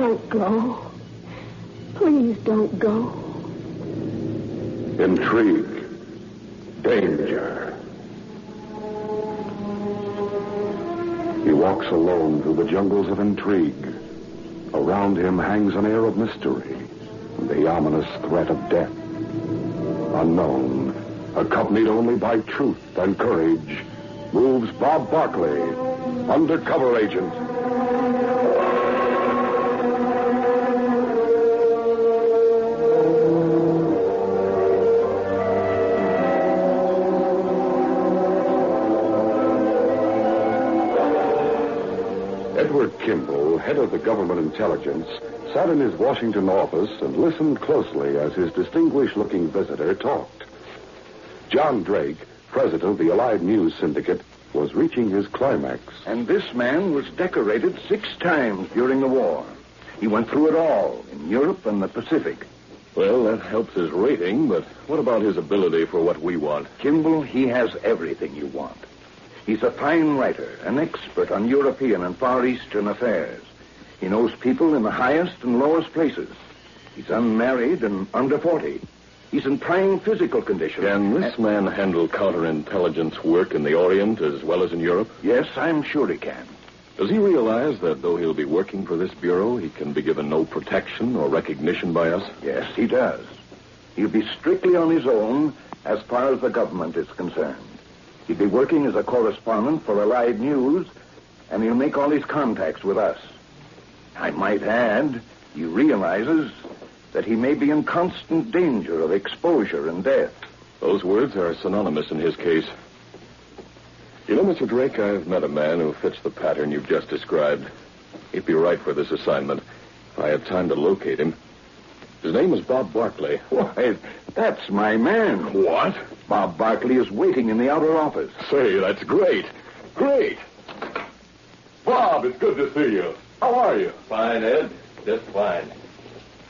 Don't go. Please don't go. Intrigue. Danger. He walks alone through the jungles of intrigue. Around him hangs an air of mystery, the ominous threat of death. Unknown, accompanied only by truth and courage, moves Bob Barkley, undercover agent. Edward Kimball, head of the government intelligence, sat in his Washington office and listened closely as his distinguished-looking visitor talked. John Drake, president of the Allied News Syndicate, was reaching his climax. And this man was decorated 6 times during the war. He went through it all, in Europe and the Pacific. Well, that helps his rating, but what about his ability for what we want? Kimball, he has everything you want. He's a fine writer, an expert on European and Far Eastern affairs. He knows people in the highest and lowest places. He's unmarried and under 40. He's in prime physical condition. Can this man handle counterintelligence work in the Orient as well as in Europe? Yes, I'm sure he can. Does he realize that though he'll be working for this bureau, he can be given no protection or recognition by us? Yes, he does. He'll be strictly on his own as far as the government is concerned. He'll be working as a correspondent for Allied News, and he'll make all his contacts with us. I might add, he realizes that he may be in constant danger of exposure and death. Those words are synonymous in his case. You know, Mr. Drake, I've met a man who fits the pattern you've just described. He'd be right for this assignment if I had time to locate him. His name is Bob Barkley. Why, that's my man. What? Bob Barkley is waiting in the outer office. Say, that's great. Great. Bob, it's good to see you. How are you? Fine, Ed. Just fine.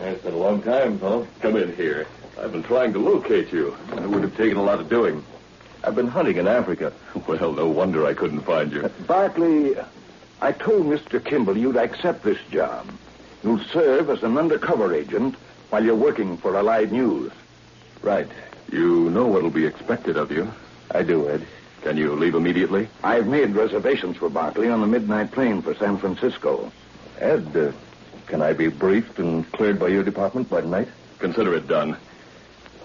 It's been a long time, fellow. Come in here. I've been trying to locate you. It would have taken a lot of doing. I've been hunting in Africa. Well, no wonder I couldn't find you. Barkley, I told Mr. Kimball you'd accept this job. You'll serve as an undercover agent while you're working for Allied News. Right. You know what'll be expected of you. I do, Ed. Can you leave immediately? I've made reservations for Barkley on the midnight plane for San Francisco. Ed, can I be briefed and cleared by your department by tonight? Consider it done.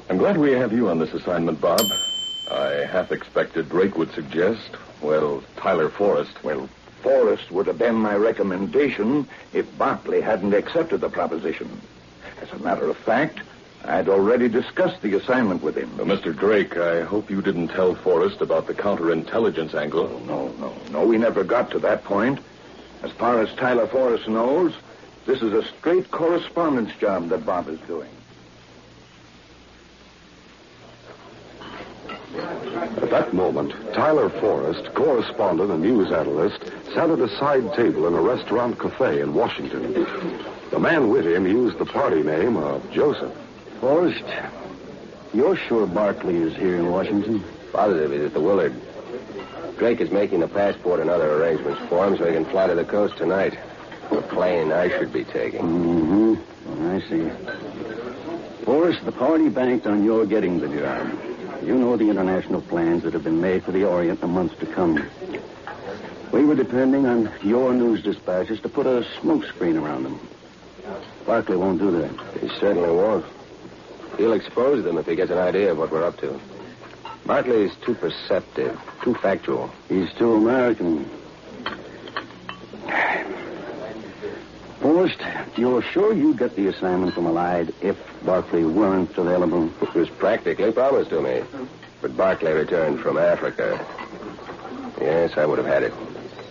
I'm glad we have you on this assignment, Bob. I half expected Drake would suggest, well, Tyler Forrest. Well, Forrest would have been my recommendation if Barkley hadn't accepted the proposition. As a matter of fact, I'd already discussed the assignment with him. Mr. Drake, I hope you didn't tell Forrest about the counterintelligence angle. No, we never got to that point. As far as Tyler Forrest knows, this is a straight correspondence job that Bob is doing. At that moment, Tyler Forrest, correspondent and news analyst, sat at a side table in a restaurant cafe in Washington. The man with him used the party name of Joseph. Forrest, you're sure Barkley is here in Washington? Positive he's at the Willard. Drake is making a passport and other arrangements for him so he can fly to the coast tonight. The plane I should be taking. Mm-hmm. I see. Forrest, the party banked on your getting the job. You know the international plans that have been made for the Orient in the months to come. We were depending on your news dispatches to put a smoke screen around them. Barkley won't do that. He certainly won't. He'll expose them if he gets an idea of what we're up to. Barkley's too perceptive, too factual. He's too American. Forrest, you're sure you get the assignment from Allied if Barkley weren't available? It was practically promised to me. But Barkley returned from Africa. Yes, I would have had it.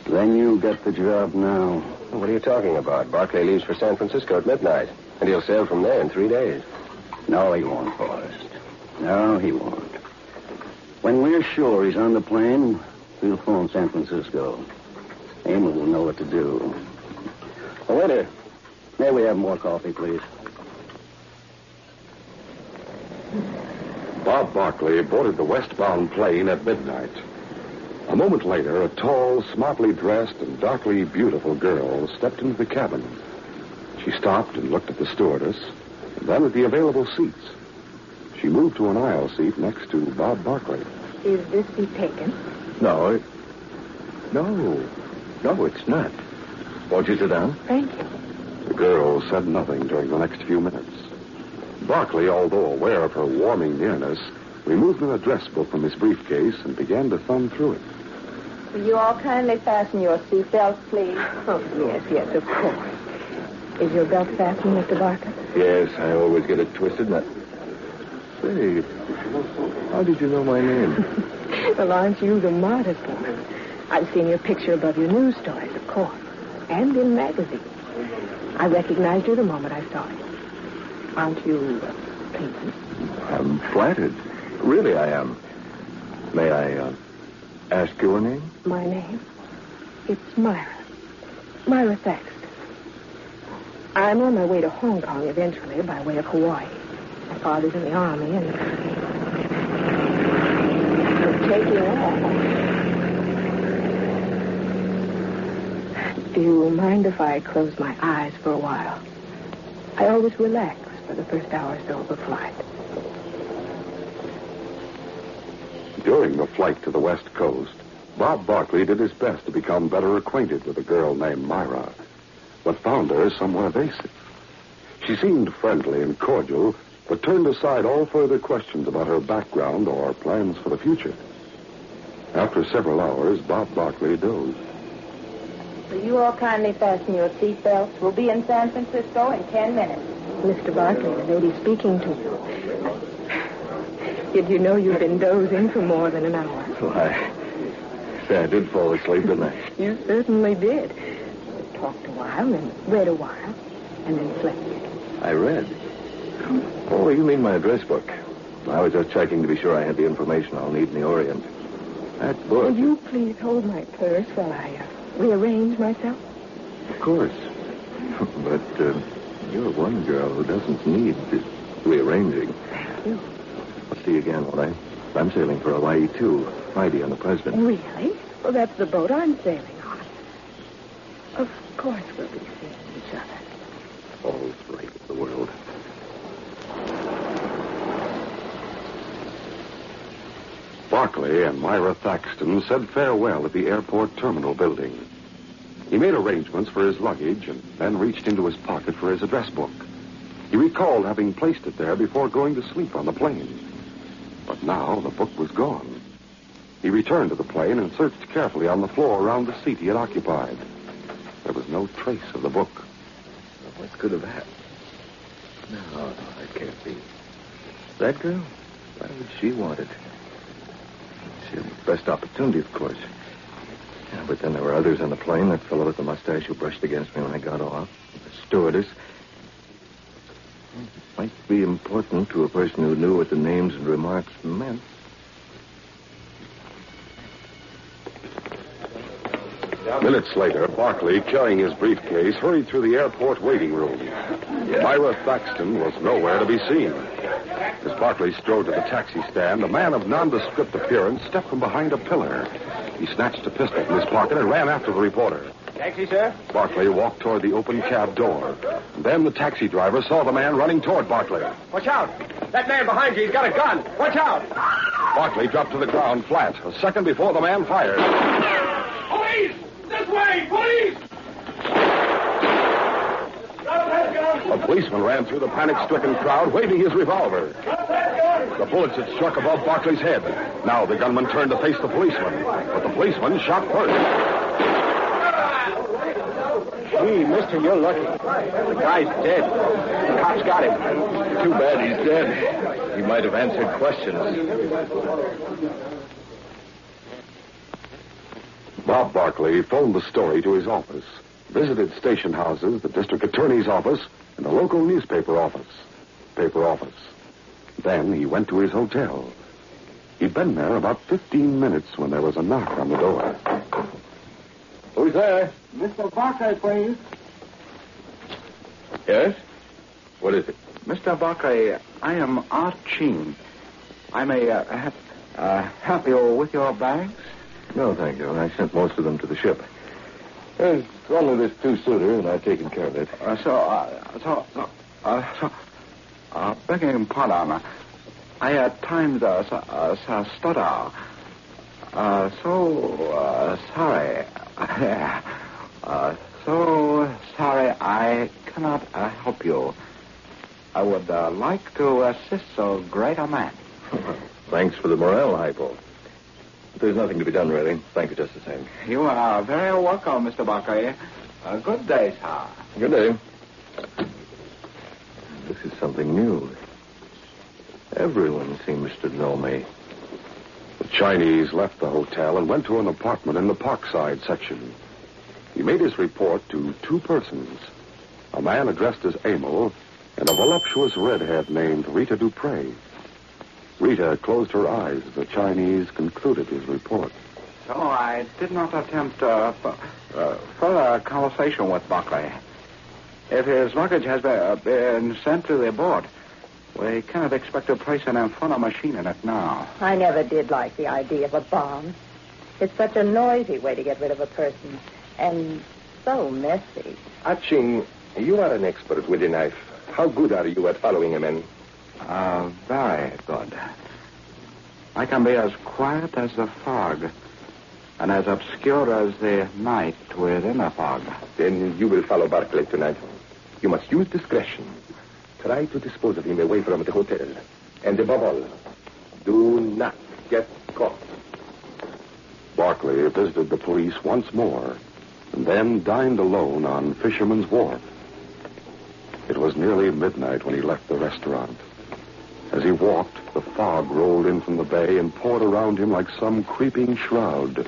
Then you get the job now. What are you talking about? Barkley leaves for San Francisco at midnight, and he'll sail from there in 3 days. No, he won't, Forrest. No, he won't. When we're sure he's on the plane, we'll phone San Francisco. Emil will know what to do. Oh, waiter, may we have more coffee, please? Bob Barkley boarded the westbound plane at midnight. A moment later, a tall, smartly dressed, and darkly beautiful girl stepped into the cabin. She stopped and looked at the stewardess, and then at the available seats. She moved to an aisle seat next to Bob Barkley. Is this seat taken? No, it's not. Won't you sit down? Thank you. The girl said nothing during the next few minutes. Barkley, although aware of her warming nearness, removed an address book from his briefcase and began to thumb through it. Will you all kindly fasten your seatbelts, please? Oh, yes, of course. Is your belt fastened, Mr. Barker? Yes, I always get it twisted. Say, how did you know my name? Well, aren't you the modest one? I've seen your picture above your news stories, of course, and in magazines. I recognized you the moment I saw you. Aren't you pleased? I'm flattered. Really, I am. May I ask your name? My name? It's Myra. Myra Thaxton. I'm on my way to Hong Kong eventually by way of Hawaii. My father's in the Army and I'm taking off. Do you mind if I close my eyes for a while? I always relax for the first hour or so of a flight. During the flight to the West Coast, Bob Barkley did his best to become better acquainted with a girl named Myra, but found her somewhat evasive. She seemed friendly and cordial, but turned aside all further questions about her background or plans for the future. After several hours, Bob Barkley dozed. Will you all kindly fasten your seatbelts? We'll be in San Francisco in 10 minutes. Mr. Barkley, the lady speaking to you. Did you know you've been dozing for more than an hour? Why, I did fall asleep, didn't I? You certainly did. Talked a while and read a while, and then slept. I read. Oh, you mean my address book. I was just checking to be sure I had the information I'll need in the Orient. That book... Will you please hold my purse while I rearrange myself? Of course. But you're one girl who doesn't need rearranging. Thank you. I'll see you again, won't I? I'm sailing for Hawaii, too. Friday on the President. Really? Well, that's the boat I'm sailing on. Of course we'll be seeing each other. All's right in the world. Barkley and Myra Thaxton said farewell at the airport terminal building. He made arrangements for his luggage and then reached into his pocket for his address book. He recalled having placed it there before going to sleep on the plane. But now the book was gone. He returned to the plane and searched carefully on the floor around the seat he had occupied. There was no trace of the book. What could have happened? No, that can't be. That girl? Why would she want it? She had the best opportunity, of course. Yeah, but then there were others on the plane. That fellow with the mustache who brushed against me when I got off. The stewardess. It might be important to a person who knew what the names and remarks meant. Minutes later, Barkley, carrying his briefcase, hurried through the airport waiting room. Myra Thaxton was nowhere to be seen. As Barkley strode to the taxi stand, a man of nondescript appearance stepped from behind a pillar. He snatched a pistol from his pocket and ran after the reporter. Taxi, sir? Barkley walked toward the open cab door. Then the taxi driver saw the man running toward Barkley. Watch out! That man behind you, he's got a gun! Watch out! Barkley dropped to the ground flat a second before the man fired. Police! This way! Police! A policeman ran through the panic-stricken crowd, waving his revolver. The bullets had struck above Barkley's head. Now the gunman turned to face the policeman, but the policeman shot first. Gee, mister, you're lucky. The guy's dead. The cops got him. Too bad he's dead. He might have answered questions. Bob Barkley phoned the story to his office, visited station houses, the district attorney's office, and the local newspaper office. Then he went to his hotel. He'd been there about 15 minutes when there was a knock on the door. Who's there? Mr. Barker, please. Yes? What is it? Mr. Barker, I am Art Sheen. I may help you with your bags? No, thank you. I sent most of them to the ship. There's only this two-suiter, and I've taken care of it. Begging pardon. I at times stutter. Sorry. So sorry I cannot help you. I would like to assist so great a man. Thanks for the morale, Hypo. There's nothing to be done, really. Thank you just the same. You are very welcome, Mr. Buckley. Good day, sir. Good day. This is something new. Everyone seems to know me. The Chinese left the hotel and went to an apartment in the Parkside section. He made his report to two persons, a man addressed as Emil and a voluptuous redhead named Rita Dupre. Rita closed her eyes as the Chinese concluded his report. So I did not attempt further conversation with Buckley. If his luggage has been sent to the board, we cannot expect to place an infernal machine in it now. I never did like the idea of a bomb. It's such a noisy way to get rid of a person. And so messy. Ching, you are an expert with a knife. How good are you at following a man? Very good. I can be as quiet as the fog, and as obscure as the night within the fog. Then you will follow Barclay tonight. You must use discretion. Try to dispose of him away from the hotel. And above all, do not get caught. Barclay visited the police once more, and then dined alone on Fisherman's Wharf. It was nearly midnight when he left the restaurant. As he walked, the fog rolled in from the bay and poured around him like some creeping shroud.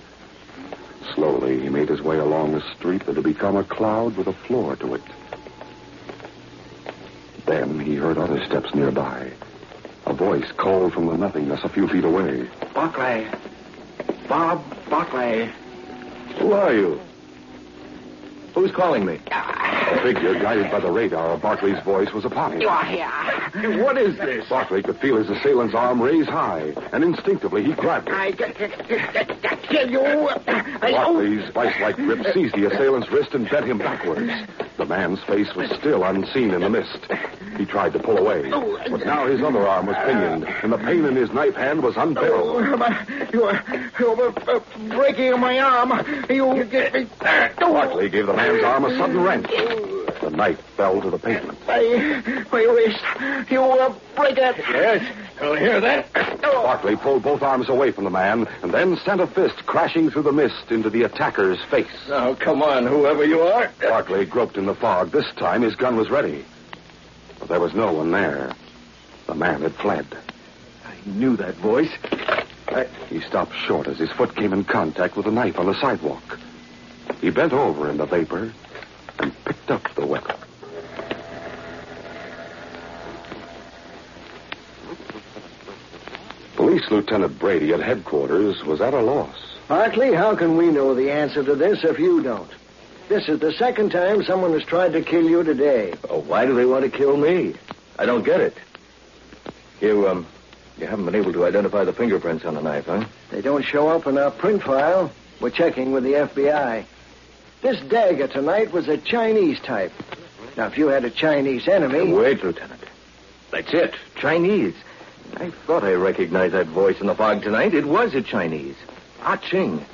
Slowly, he made his way along a street that had become a cloud with a floor to it. Then he heard other steps nearby. A voice called from the nothingness a few feet away. Buckley. Bob Buckley. Who are you? Who's calling me? A figure guided by the radar of Barclay's voice was upon him. You are here. What is this? Barclay could feel his assailant's arm raise high, and instinctively he grabbed it. I kill you. Barclay's vice-like grip seized the assailant's wrist and bent him backwards. The man's face was still unseen in the mist. He tried to pull away, but now his other arm was pinioned, and the pain in his knife hand was unbearable. You're breaking my arm. You get me. Barclay gave the man's arm a sudden wrench. The knife fell to the pavement. My wrist. You will break it. Yes, I'll hear that. Barclay pulled both arms away from the man and then sent a fist crashing through the mist into the attacker's face. Now, come on, whoever you are. Barclay groped in the fog. This time his gun was ready. But there was no one there. The man had fled. I knew that voice. He stopped short as his foot came in contact with a knife on the sidewalk. He bent over in the vapor and picked up the weapon. Police Lieutenant Brady at headquarters was at a loss. Barclay, how can we know the answer to this if you don't? This is the second time someone has tried to kill you today. Oh, why do they want to kill me? I don't get it. You haven't been able to identify the fingerprints on the knife, huh? They don't show up in our print file. We're checking with the FBI. This dagger tonight was a Chinese type. Now, if you had a Chinese enemy... Wait, Lieutenant. That's it. Chinese. I thought I recognized that voice in the fog tonight. It was a Chinese. Ching.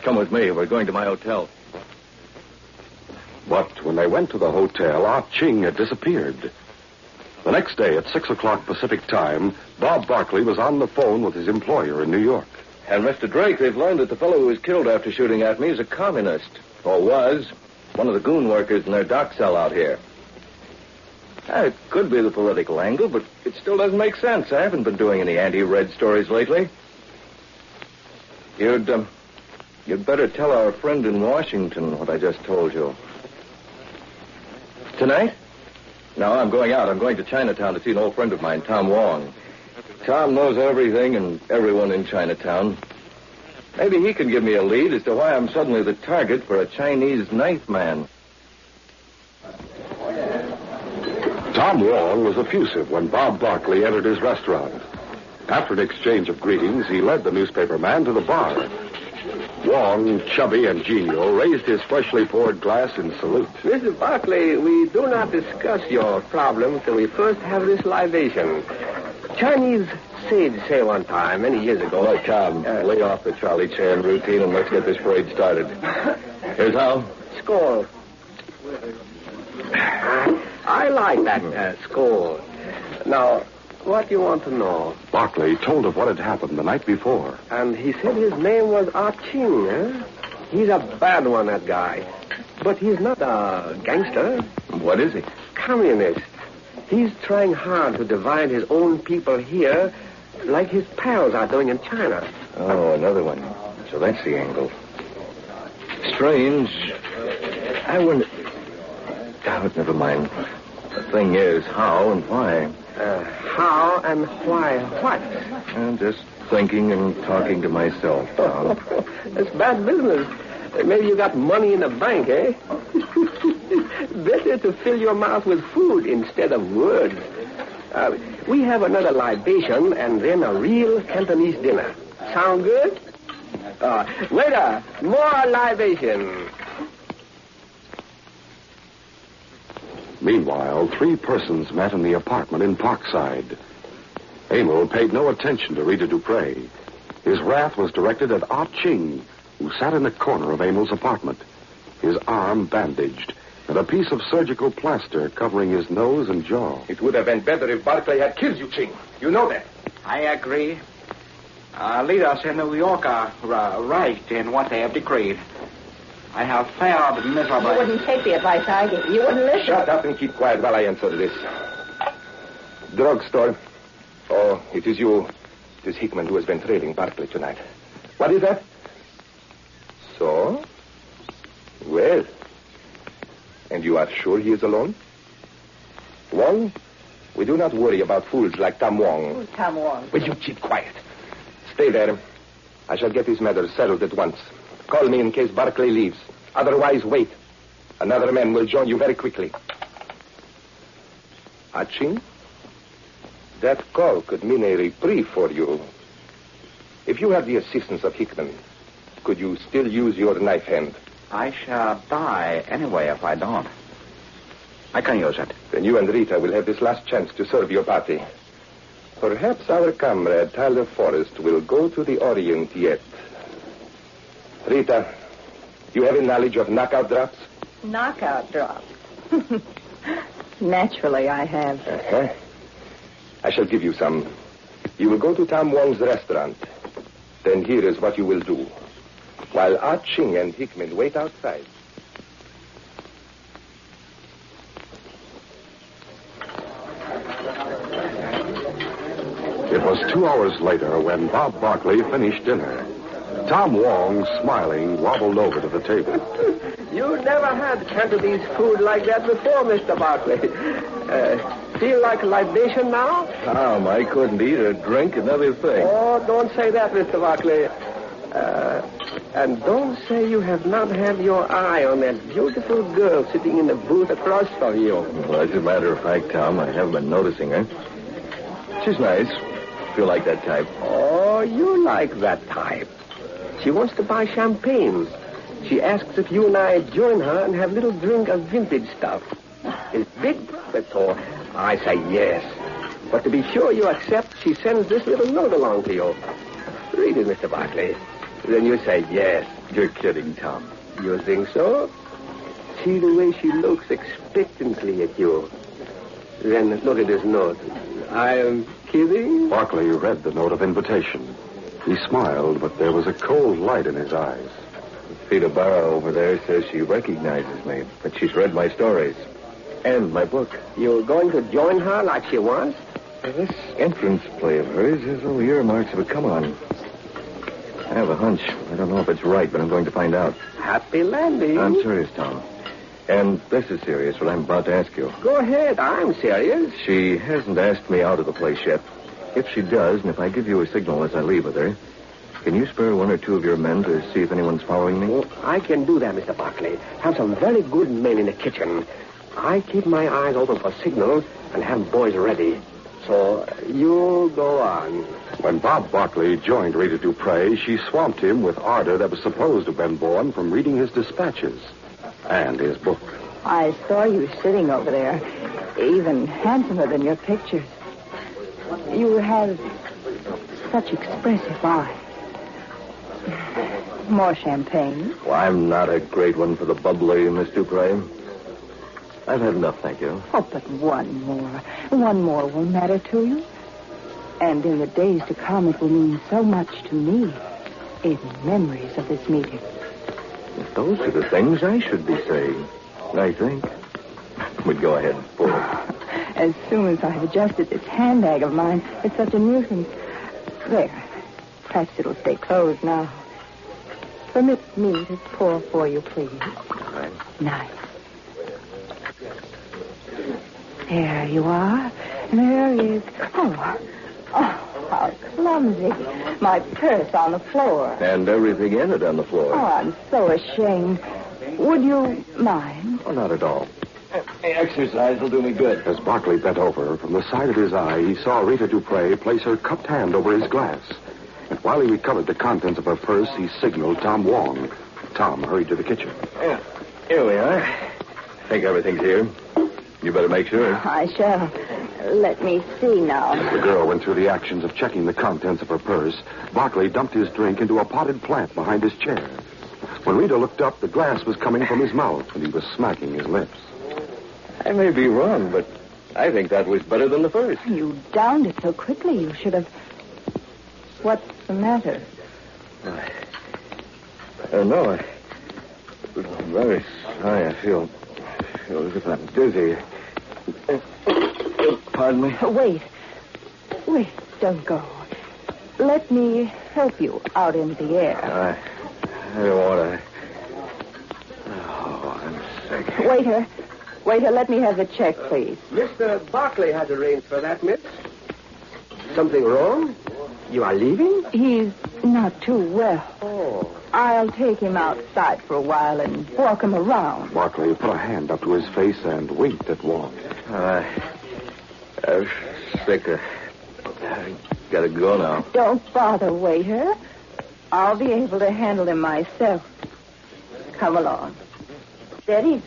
Come with me. We're going to my hotel. But when they went to the hotel, Ching had disappeared. The next day at 6 o'clock Pacific time, Bob Barclay was on the phone with his employer in New York. And Mr. Drake, they've learned that the fellow who was killed after shooting at me is a communist. Or was. One of the goon workers in their dock cell out here. It could be the political angle, but it still doesn't make sense. I haven't been doing any anti-red stories lately. You'd better tell our friend in Washington what I just told you. Tonight? No, I'm going out. I'm going to Chinatown to see an old friend of mine, Tom Wong. Tom knows everything and everyone in Chinatown. Maybe he can give me a lead as to why I'm suddenly the target for a Chinese knife man. Tom Wong was effusive when Bob Barclay entered his restaurant. After an exchange of greetings, he led the newspaper man to the bar. Wong, Chubby, and Genial raised his freshly poured glass in salute. Mr. Barclay, we do not discuss your problem till we first have this libation. Chinese sage say one time, many years ago... Well, Tom, lay off the Charlie Chan routine and let's get this parade started. Here's how. Skål. I like that skål. Now, what do you want to know? Barclay told of what had happened the night before. And he said his name was Ah Ching, eh? He's a bad one, that guy. But he's not a gangster. What is he? Communist. He's trying hard to divide his own people here like his pals are doing in China. Oh, another one. So that's the angle. Strange. I wonder... Oh, never mind. The thing is, how and why? How and why what? I'm just thinking and talking to myself, Tom. That's bad business. Maybe you got money in the bank, eh? Better to fill your mouth with food instead of words. We have another libation and then a real Cantonese dinner. Sound good? Waiter, more libation. Meanwhile, 3 persons met in the apartment in Parkside. Emil paid no attention to Rita Dupre. His wrath was directed at Ah Ching, who sat in the corner of Emil's apartment, his arm bandaged, and a piece of surgical plaster covering his nose and jaw. It would have been better if Barclay had killed you, Ching. You know that. I agree. Leaders in New York are right in what they have decreed. I have failed miserably. You wouldn't take the advice I gave. You wouldn't listen. Shut up and keep quiet while I answer this. Drugstore. Oh, it is you. It is Hickman who has been trailing Barclay tonight. What is that? So? Well. And you are sure he is alone? Wong? We do not worry about fools like Tom Wong. Who's Tom Wong? Will you keep quiet? Stay there. I shall get this matter settled at once. Call me in case Barclay leaves. Otherwise, wait. Another man will join you very quickly. Ah Ching? That call could mean a reprieve for you. If you have the assistance of Hickman, could you still use your knife hand? I shall die anyway if I don't. I can use it. Then you and Rita will have this last chance to serve your party. Perhaps our comrade, Tyler Forrest, will go to the Orient yet. Rita, you have a knowledge of knockout drops? Knockout drops. Naturally, I have. Uh-huh. I shall give you some. You will go to Tom Wong's restaurant. Then here is what you will do. While Ah Ching and Hickman wait outside. It was 2 hours later when Bob Barclay finished dinner. Tom Wong, smiling, wobbled over to the table. You never had Cantonese food like that before, Mr. Barclay. Feel like a libation now? Tom, I couldn't eat or drink another thing. Oh, don't say that, Mr. Barclay. And don't say you have not had your eye on that beautiful girl sitting in the booth across from you. Well, as a matter of fact, Tom, I haven't been noticing her. She's nice. Feel like that type. Oh, you like that type. She wants to buy champagne. She asks if you and I join her and have a little drink of vintage stuff. It's big profit, so I say yes. But to be sure you accept, she sends this little note along to you. Read it, Mr. Barclay. Then you say yes. You're kidding, Tom. You think so? See the way she looks expectantly at you. Then look at this note. I am kidding? Barclay read the note of invitation. He smiled, but there was a cold light in his eyes. Frida Barra over there says she recognizes me, but she's read my stories. And my book. You're going to join her like she wants? This entrance play of hers has all the earmarks of a come-on. I have a hunch. I don't know if it's right, but I'm going to find out. Happy landing. I'm serious, Tom. And this is serious, what I'm about to ask you. Go ahead. I'm serious. She hasn't asked me out of the place yet. If she does, and if I give you a signal as I leave with her, can you spare 1 or 2 of your men to see if anyone's following me? Oh, I can do that, Mr. Barclay. Have some very good men in the kitchen. I keep my eyes open for signals and have boys ready. So you go on. When Bob Barkley joined Rita Dupre, she swamped him with ardor that was supposed to have been born from reading his dispatches and his book. I saw you sitting over there, even handsomer than your pictures. You have such expressive eyes. More champagne? Well, I'm not a great one for the bubbly, Miss Dupre. I've had enough, thank you. Oh, but one more. One more will matter to you. And in the days to come, it will mean so much to me in memories of this meeting. If those are the things I should be saying, I think. We'd go ahead, pull it. As soon as I've adjusted this handbag of mine, it's such a nuisance. There. Perhaps it'll stay closed now. Permit me to pour for you, please. All right. Nice. There you are. There is... Oh, how clumsy. My purse on the floor. And everything in it on the floor. Oh, I'm so ashamed. Would you mind? Oh, not at all. Exercise will do me good. As Barkley bent over, from the side of his eye, he saw Rita Dupre place her cupped hand over his glass. And while he recovered the contents of her purse, he signaled Tom Wong. Tom hurried to the kitchen. Yeah, here we are. I think everything's here. You better make sure. I shall. Let me see now. As the girl went through the actions of checking the contents of her purse, Barkley dumped his drink into a potted plant behind his chair. When Rita looked up, the glass was coming from his mouth, and he was smacking his lips. I may be wrong, but I think that was better than the first. You downed it so quickly. You should have... What's the matter? I don't know. I'm very sorry. I feel as if I'm dizzy. Pardon me? Wait, don't go. Let me help you out in the air. I don't want to. Oh, I'm sick. Waiter, let me have the check, please. Mr. Barkley has arranged for that, miss. Something wrong? You are leaving? He's not too well. Oh. I'll take him outside for a while and walk him around. Barkley put a hand up to his face and winked at Wong. I'm sick. I gotta go now. Don't bother, waiter. I'll be able to handle him myself. Come along. Steady.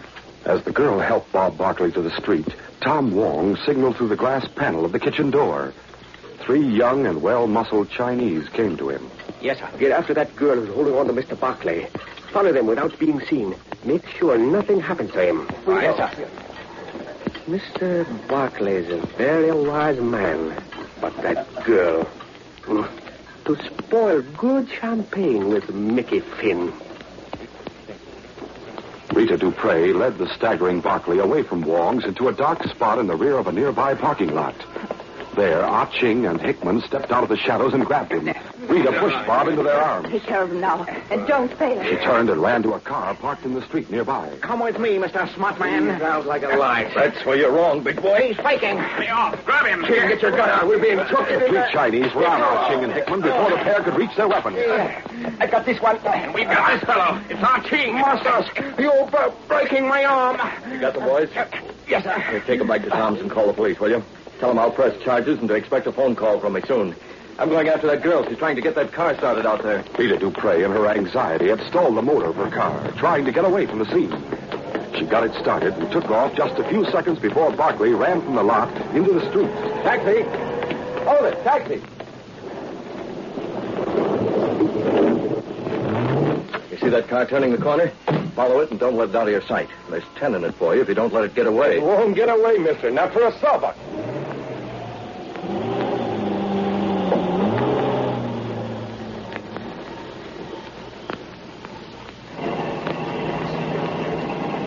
As the girl helped Bob Barkley to the street, Tom Wong signaled through the glass panel of the kitchen door. 3 young and well-muscled Chinese came to him. Yes, sir. Get after that girl who's holding on to Mr. Barkley. Follow them without being seen. Make sure nothing happens to him. Yes, sir. Mr. Barkley is a very wise man. But that girl... To spoil good champagne with Mickey Finn. Rita Dupre led the staggering Barkley away from Wong's into a dark spot in the rear of a nearby parking lot. There, Ah Ching and Hickman stepped out of the shadows and grabbed him. Rita pushed Bob into their arms. Take care of him now, and don't fail. She turned and ran to a car parked in the street nearby. Come with me, Mr. Smartman. Sounds like a lie. That's where you're wrong, big boy. He's faking. Lay off. Grab him. Here, get your gun out. We're being took. The 3 Chinese were on Ah Ching and Hickman before the pair could reach their weapons. I got this one. We've got this fellow. It's our Ching. Master, you're breaking my arm. You got the boys? Yes, sir. Here, take them back to Tom's and call the police, will you? Tell them I'll press charges and to expect a phone call from me soon. I'm going after that girl. She's trying to get that car started out there. Rita Dupre, in her anxiety, had stalled the motor of her car, trying to get away from the scene. She got it started and took off just a few seconds before Barkley ran from the lot into the street. Taxi! Hold it, taxi! You see that car turning the corner? Follow it and don't let it out of your sight. There's 10 in it for you if you don't let it get away. It won't get away, mister. Not for a sawbuck.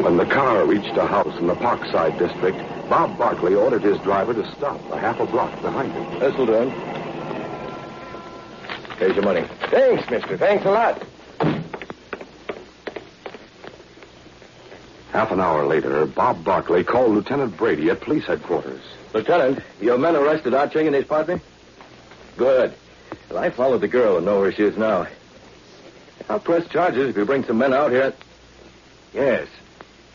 When the car reached a house in the Parkside district, Bob Barkley ordered his driver to stop a half a block behind him. This'll do. Here's your money. Thanks, mister. Thanks a lot. Half an hour later, Bob Barkley called Lieutenant Brady at police headquarters. Lieutenant, your men arrested Ah Ching and his partner? Good. Well, I followed the girl and know where she is now. I'll press charges if you bring some men out here. Yes.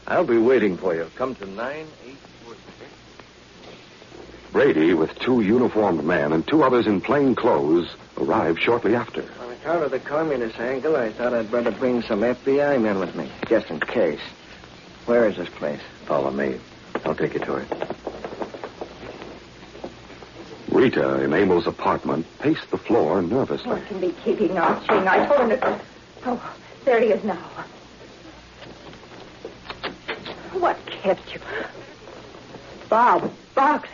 I'll be waiting for you. Come to 9846. Brady, with 2 uniformed men and 2 others in plain clothes, arrived shortly after. On account of the communist angle, I thought I'd better bring some FBI men with me, just in case. Where is this place? Follow me. I'll take you to it. Rita, in Emil's apartment, paced the floor nervously. What can be keeping Ah Ching? I told him to... Oh, there he is now. What kept you? Bob Barkley.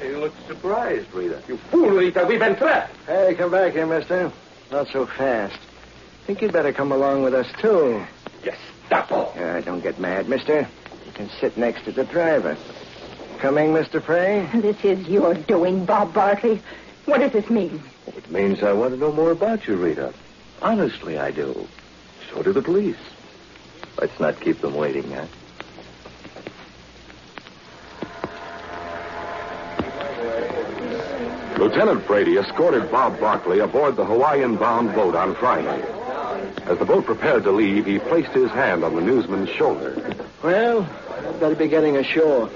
You look surprised, Rita. You fool, Rita. We've been trapped. Hey, come back here, mister. Not so fast. Think you'd better come along with us, too. Gestapo. Don't get mad, mister. You can sit next to the driver. Coming, Mr. Frey? This is your doing, Bob Barkley. What does this mean? It means I want to know more about you, Rita. Honestly, I do. So do the police. Let's not keep them waiting, huh? Lieutenant Brady escorted Bob Barkley aboard the Hawaiian-bound boat on Friday. As the boat prepared to leave, he placed his hand on the newsman's shoulder. Well, I'd better be getting ashore.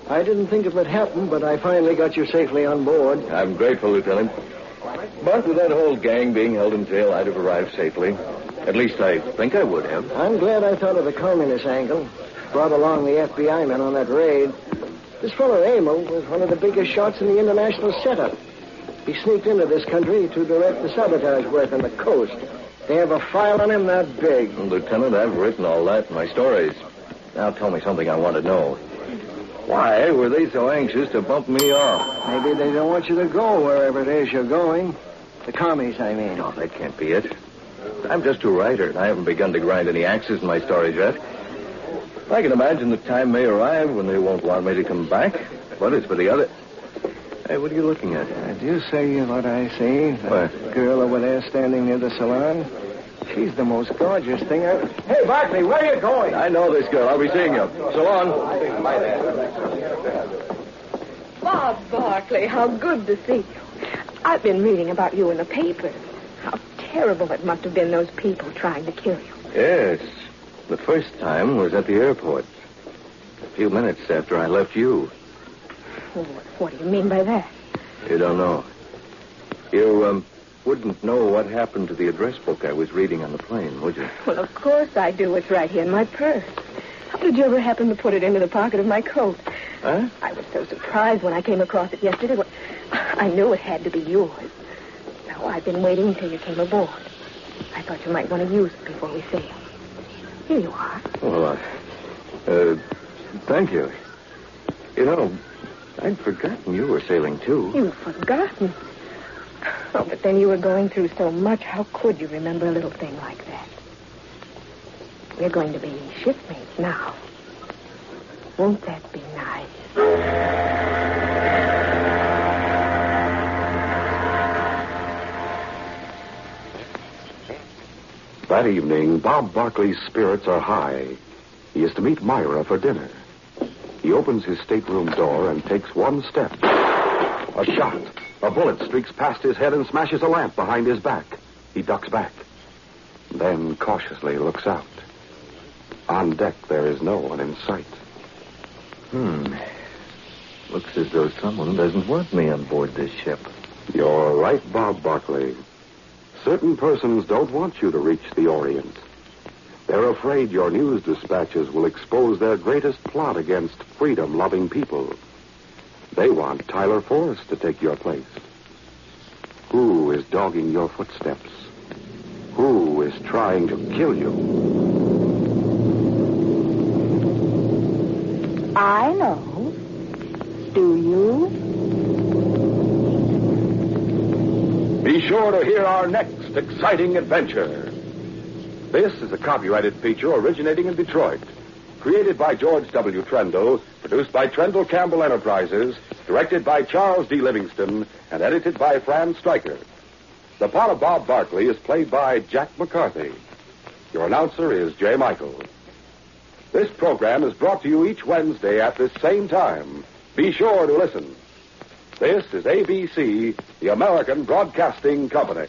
I didn't think it would happen, but I finally got you safely on board. I'm grateful, Lieutenant. But with that whole gang being held in jail, I'd have arrived safely. At least I think I would have. I'm glad I thought of the communist angle. Brought along the FBI men on that raid. This fellow Emil was one of the biggest shots in the international setup. He sneaked into this country to direct the sabotage work on the coast. They have a file on him that big. Well, Lieutenant, I've written all that in my stories. Now tell me something I want to know. Why were they so anxious to bump me off? Maybe they don't want you to go wherever it is you're going. The commies, I mean. No, that can't be it. I'm just a writer, and I haven't begun to grind any axes in my stories yet. I can imagine the time may arrive when they won't want me to come back. But it's for the other... Hey, what are you looking at? Do you see what I see? What? Girl over there standing near the salon. She's the most gorgeous thing I... Hey, Barkley, where are you going? I know this girl. I'll be seeing you. So long. Bob Barkley, how good to see you. I've been reading about you in the papers. How terrible it must have been, those people trying to kill you. Yes. The first time was at the airport. A few minutes after I left you. What do you mean by that? You don't know. You, wouldn't know what happened to the address book I was reading on the plane, would you? Well, of course I do. It's right here in my purse. How did you ever happen to put it into the pocket of my coat? Huh? I was so surprised when I came across it yesterday. Well, I knew it had to be yours. So I've been waiting until you came aboard. I thought you might want to use it before we sail. Here you are. Well, thank you. You know, I'd forgotten you were sailing, too. You've forgotten. Oh, but then you were going through so much. How could you remember a little thing like that? We're going to be shipmates now. Won't that be nice? That evening, Bob Barkley's spirits are high. He is to meet Myra for dinner. He opens his stateroom door and takes one step. A shot. A bullet streaks past his head and smashes a lamp behind his back. He ducks back. Then cautiously looks out. On deck, there is no one in sight. Looks as though someone doesn't want me on board this ship. You're right, Bob Barkley. Certain persons don't want you to reach the Orient. They're afraid your news dispatches will expose their greatest plot against freedom-loving people. They want Tyler Forrest to take your place. Who is dogging your footsteps? Who is trying to kill you? I know. Do you? Be sure to hear our next exciting adventure. This is a copyrighted feature originating in Detroit. Created by George W. Trendle, produced by Trendle Campbell Enterprises, directed by Charles D. Livingston, and edited by Fran Stryker. The part of Bob Barkley is played by Jack McCarthy. Your announcer is Jay Michael. This program is brought to you each Wednesday at this same time. Be sure to listen. This is ABC, the American Broadcasting Company.